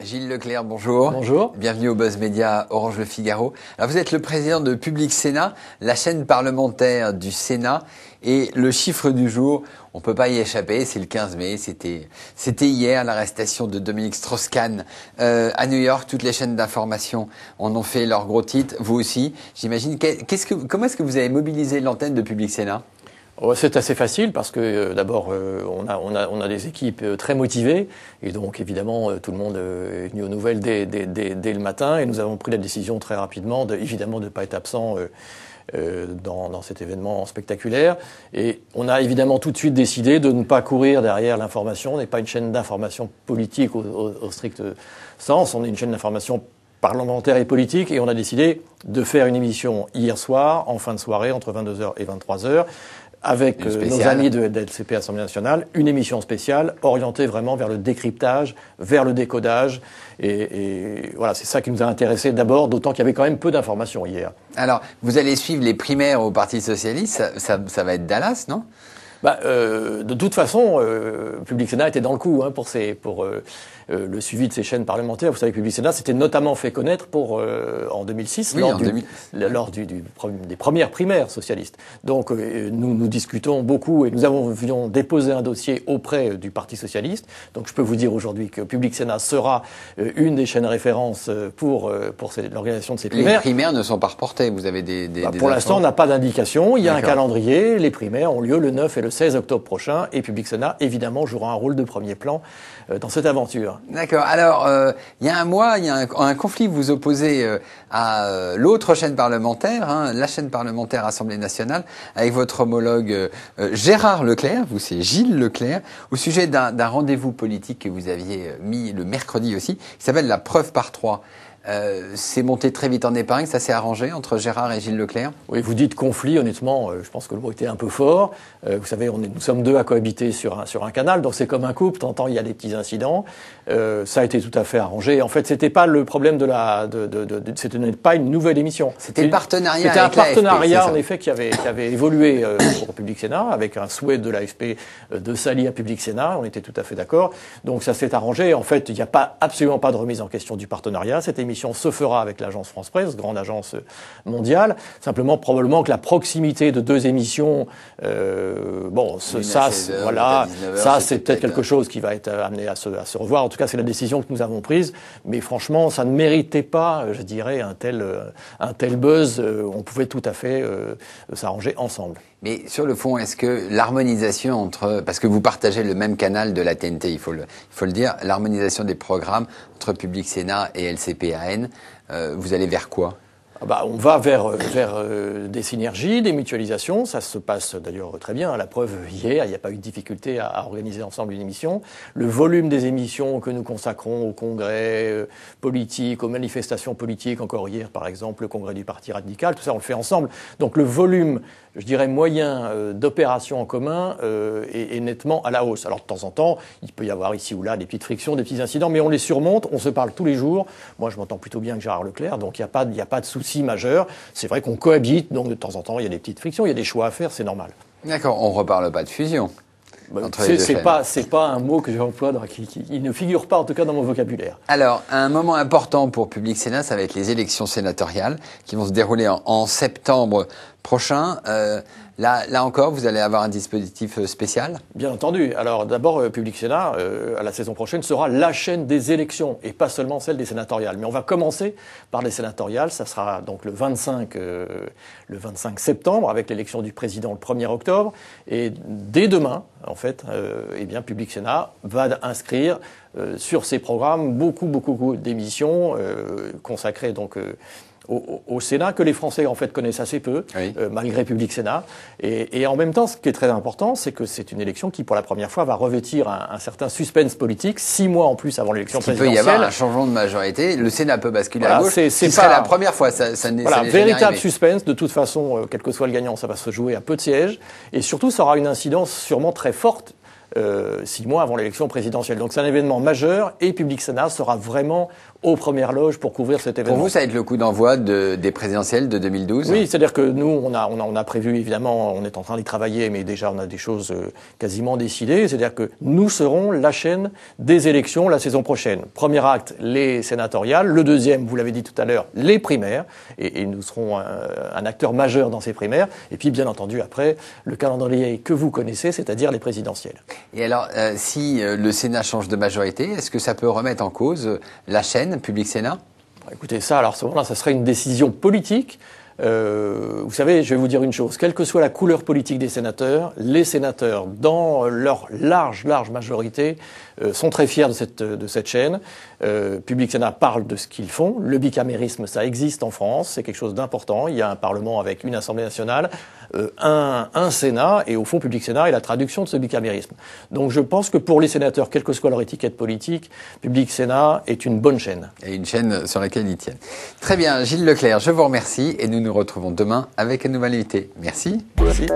Gilles Leclerc, bonjour. Bonjour. Bienvenue au Buzz Média Orange Le Figaro. Alors vous êtes le président de Public Sénat, la chaîne parlementaire du Sénat. Et le chiffre du jour, on peut pas y échapper, c'est le 15 mai. C'était hier l'arrestation de Dominique Strauss-Kahn à New York. Toutes les chaînes d'information en ont fait leur gros titre. Vous aussi, j'imagine. Comment est-ce que vous avez mobilisé l'antenne de Public Sénat ? C'est assez facile parce que d'abord on a des équipes très motivées et donc évidemment tout le monde est venu aux nouvelles dès le matin et nous avons pris la décision très rapidement évidemment de ne pas être absent dans cet événement spectaculaire. Et on a évidemment tout de suite décidé de ne pas courir derrière l'information. On n'est pas une chaîne d'information politique au strict sens, on est une chaîne d'information parlementaire et politique, et on a décidé de faire une émission hier soir, en fin de soirée, entre 22h et 23h, avec nos amis de LCP Assemblée nationale, une émission spéciale orientée vraiment vers le décryptage, vers le décodage. Et voilà, c'est ça qui nous a intéressés d'abord, d'autant qu'il y avait quand même peu d'informations hier. Alors, vous allez suivre les primaires au Parti socialiste, ça va être Dallas, non ? De toute façon, Public Sénat était dans le coup pour le suivi de ces chaînes parlementaires. Vous savez que Public Sénat s'était notamment fait connaître en 2006, oui, lors des premières primaires socialistes. Donc nous discutons beaucoup et nous avions déposé un dossier auprès du Parti socialiste. Donc je peux vous dire aujourd'hui que Public Sénat sera une des chaînes références pour l'organisation de ces primaires. Les primaires ne sont pas reportées, vous avez des pour l'instant, on n'a pas d'indication. Il y a un calendrier. Les primaires ont lieu le 9 et le 16 octobre prochain et Public Sénat, évidemment, jouera un rôle de premier plan dans cette aventure. D'accord. Alors, il y a un mois, il y a un conflit, vous opposez à l'autre chaîne parlementaire, la chaîne parlementaire Assemblée nationale, avec votre homologue Gérard Leclerc, vous c'est Gilles Leclerc, au sujet d'un rendez-vous politique que vous aviez mis le mercredi aussi, qui s'appelle la preuve par 3. C'est monté très vite en épingle, ça s'est arrangé entre Gérard et Gilles Leclerc ? Oui, vous dites conflit, honnêtement, je pense que le mot était un peu fort. Vous savez, nous sommes deux à cohabiter sur un canal, donc c'est comme un couple, de temps en temps il y a des petits incidents. Ça a été tout à fait arrangé. En fait, c'était pas le problème c'était pas une nouvelle émission. C'était le partenariat. C'était un partenariat, en effet, qui avait évolué pour Public Sénat, avec un souhait de l'AFP de s'allier à Public Sénat. On était tout à fait d'accord. Donc ça s'est arrangé. En fait, il n'y a absolument pas de remise en question du partenariat. Cette émission se fera avec l'agence France Presse, grande agence mondiale. Simplement, probablement que la proximité de deux émissions, c'est peut-être quelque chose qui va être amené à se revoir. En tout cas, c'est la décision que nous avons prise. Mais franchement, ça ne méritait pas, je dirais, un tel buzz. On pouvait tout à fait s'arranger ensemble. Mais sur le fond, est-ce que l'harmonisation parce que vous partagez le même canal de la TNT, il faut le dire, l'harmonisation des programmes entre Public Sénat et LCP-AN, vous allez vers quoi ? On va vers des synergies, des mutualisations. Ça se passe d'ailleurs très bien. La preuve, hier, il n'y a pas eu de difficulté à organiser ensemble une émission. Le volume des émissions que nous consacrons au congrès politique, aux manifestations politiques, encore hier, par exemple, le congrès du Parti radical, tout ça, on le fait ensemble. Donc le volume, je dirais, moyen d'opérations en commun est nettement à la hausse. Alors de temps en temps, il peut y avoir ici ou là des petites frictions, des petits incidents, mais on les surmonte, on se parle tous les jours. Moi, je m'entends plutôt bien avec Gérard Leclerc, donc il n'y a pas de souci majeur. C'est vrai qu'on cohabite, donc de temps en temps, il y a des petites frictions, il y a des choix à faire, c'est normal. D'accord, on ne reparle pas de fusion. C'est pas un mot que j'emploie, il ne figure pas en tout cas dans mon vocabulaire. Alors, un moment important pour Public Sénat, ça va être les élections sénatoriales qui vont se dérouler en septembre prochain. Là encore, vous allez avoir un dispositif spécial ? Bien entendu. Alors d'abord, Public Sénat, à la saison prochaine, sera la chaîne des élections et pas seulement celle des sénatoriales. Mais on va commencer par les sénatoriales. Ça sera donc le 25 septembre avec l'élection du président le 1er octobre. Et dès demain, en fait, Public Sénat va inscrire sur ses programmes beaucoup d'émissions consacrées donc au Sénat, que les Français en fait connaissent assez peu, oui. Malgré Public Sénat. Et en même temps, ce qui est très important, c'est que c'est une élection qui, pour la première fois, va revêtir un certain suspense politique, 6 mois en plus avant l'élection présidentielle. Il peut y avoir un changement de majorité, le Sénat peut basculer à gauche, ce serait la première fois, ça n'est véritable arrivé. Suspense, de toute façon, quel que soit le gagnant, ça va se jouer à peu de sièges, et surtout, ça aura une incidence sûrement très forte 6 mois avant l'élection présidentielle. Donc c'est un événement majeur et Public Sénat sera vraiment aux premières loges pour couvrir cet événement. Pour vous, ça va être le coup d'envoi des présidentielles de 2012 ? Oui, c'est-à-dire que nous, on a prévu, évidemment, on est en train d'y travailler, mais déjà on a des choses quasiment décidées. C'est-à-dire que nous serons la chaîne des élections la saison prochaine. Premier acte, les sénatoriales. Le deuxième, vous l'avez dit tout à l'heure, les primaires. Et nous serons un acteur majeur dans ces primaires. Et puis, bien entendu, après, le calendrier que vous connaissez, c'est-à-dire les présidentielles. Et alors, si le Sénat change de majorité, est-ce que ça peut remettre en cause la chaîne Public Sénat ? Écoutez, ça, alors à ce moment-là, ça serait une décision politique. Vous savez, je vais vous dire une chose, quelle que soit la couleur politique des sénateurs, les sénateurs, dans leur large majorité, sont très fiers de cette chaîne. Public Sénat parle de ce qu'ils font. Le bicamérisme, ça existe en France, c'est quelque chose d'important. Il y a un Parlement avec une Assemblée nationale, un Sénat, et au fond, Public Sénat est la traduction de ce bicamérisme. Donc je pense que pour les sénateurs, quelle que soit leur étiquette politique, Public Sénat est une bonne chaîne. Et une chaîne sur laquelle ils tiennent. Très bien, Gilles Leclerc, je vous remercie et nous nous retrouvons demain avec un nouvel invité. Merci. Merci.